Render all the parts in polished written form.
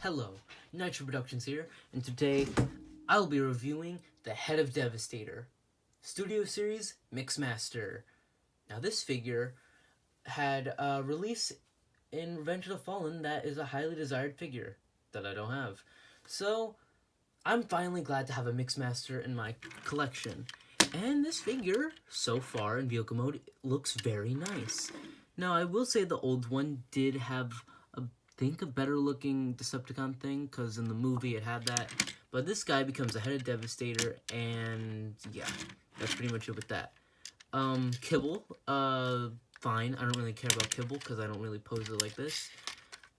Hello, Nitro Productions here, and today I'll be reviewing the Head of Devastator, Studio Series Mixmaster. Now this figure had a release in Revenge of the Fallen that is a highly desired figure that I don't have. So, I'm finally glad to have a Mixmaster in my collection. And this figure, so far in vehicle mode, looks very nice. Now, I will say the old one did have a better looking Decepticon thing, because in the movie it had that. But this guy becomes a Head of Devastator, and yeah, that's pretty much it with that. Kibble, fine. I don't really care about Kibble, because I don't really pose it like this.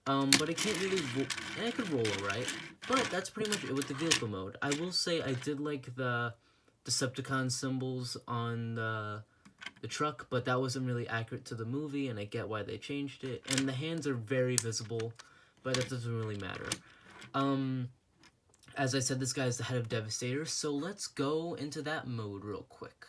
But I can't really, and I could roll alright. But that's pretty much it with the vehicle mode. I will say I did like the Decepticon symbols on the truck, but that wasn't really accurate to the movie, and I get why they changed it. And the hands are very visible, but that doesn't really matter. As I said, this guy is the Head of Devastator, so let's go into that mode real quick.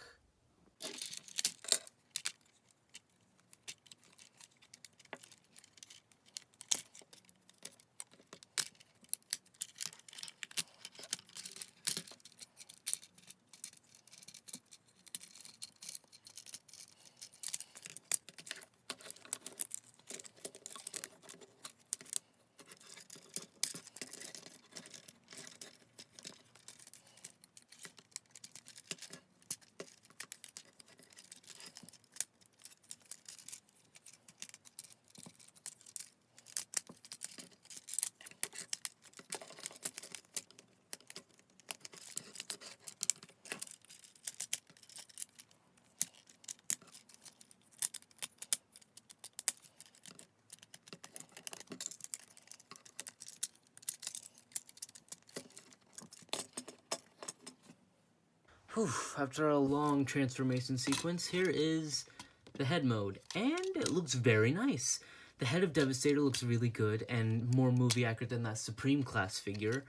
Whew, after a long transformation sequence, here is the head mode, and it looks very nice. The Head of Devastator looks really good and more movie accurate than that Supreme class figure.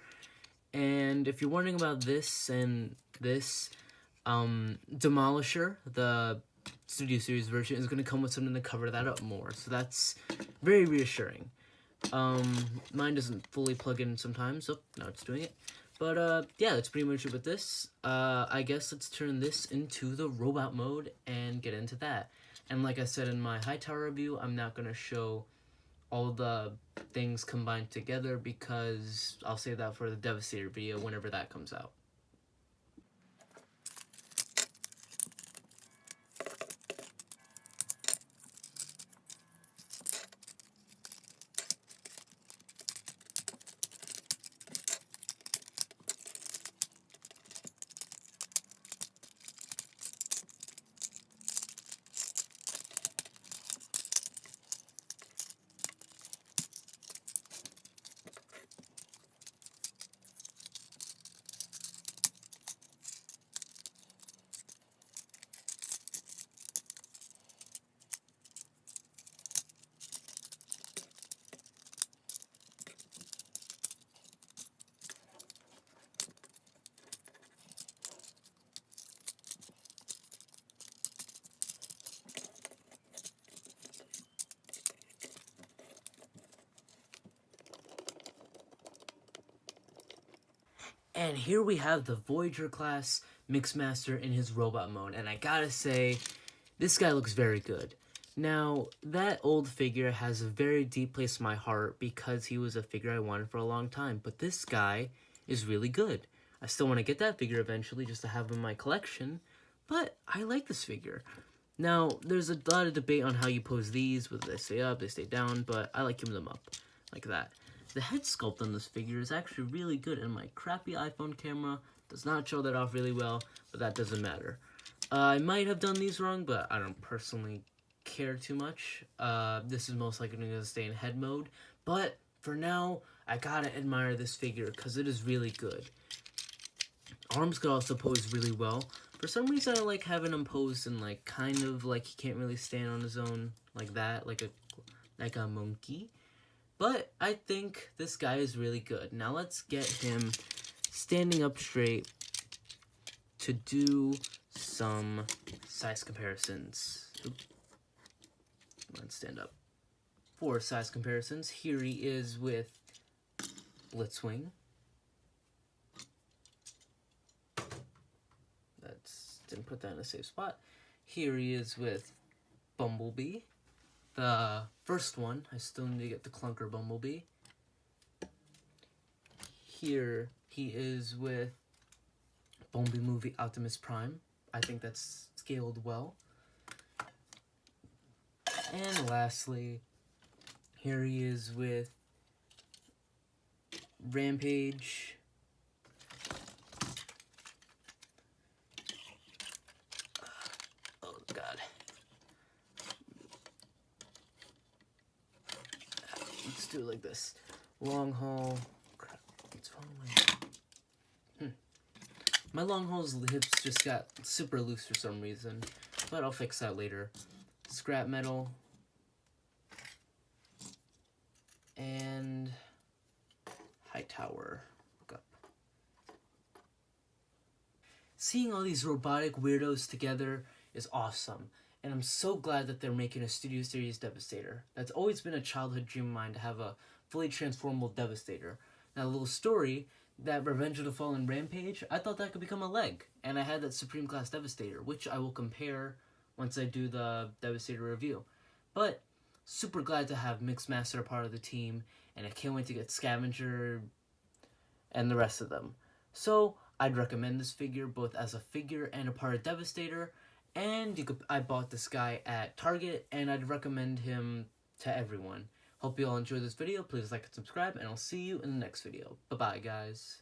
And if you're wondering about this and this, Demolisher, the Studio Series version, is going to come with something to cover that up more, so that's very reassuring. Mine doesn't fully plug in sometimes, so now it's doing it. But, yeah, that's pretty much it with this. I guess let's turn this into the robot mode and get into that. And like I said in my High Tower review, I'm not going to show all the things combined together because I'll save that for the Devastator video whenever that comes out. And here we have the Voyager class Mixmaster in his robot mode, and I gotta say, this guy looks very good. Now, that old figure has a very deep place in my heart because he was a figure I wanted for a long time, but this guy is really good. I still want to get that figure eventually just to have him in my collection, but I like this figure. Now, there's a lot of debate on how you pose these, whether they stay up, they stay down, but I like keeping them up, like that. The head sculpt on this figure is actually really good, and my crappy iPhone camera does not show that off really well, but that doesn't matter. I might have done these wrong, but I don't personally care too much. This is most likely going to stay in head mode, but for now, I gotta admire this figure because it is really good. Arms could also pose really well. For some reason, I like having him posed in like kind of like he can't really stand on his own like that, like a monkey. But I think this guy is really good. Now let's get him standing up straight to do some size comparisons. Let's stand up. For size comparisons, here he is with Blitzwing. Didn't put that in a safe spot. Here he is with Bumblebee. The first one. I still need to get the Clunker Bumblebee. Here he is with Bumblebee Movie Optimus Prime. I think that's scaled well. And lastly, here he is with Rampage. Oh god. Let's do it like this. Long haul. Crap. What's wrong with my long haul's hips just got super loose for some reason, but I'll fix that later. Scrap metal. And Hightower. Look up. Seeing all these robotic weirdos together is awesome, and I'm so glad that they're making a Studio Series Devastator. That's always been a childhood dream of mine, to have a fully transformable Devastator. Now, a little story, that Revenge of the Fallen Rampage, I thought that could become a leg, and I had that Supreme Class Devastator, which I will compare once I do the Devastator review. But super glad to have Mixmaster a part of the team, and I can't wait to get Scavenger and the rest of them. So I'd recommend this figure both as a figure and a part of Devastator, and I bought this guy at Target, and I'd recommend him to everyone. Hope you all enjoyed this video. Please like and subscribe, and I'll see you in the next video. Bye-bye, guys.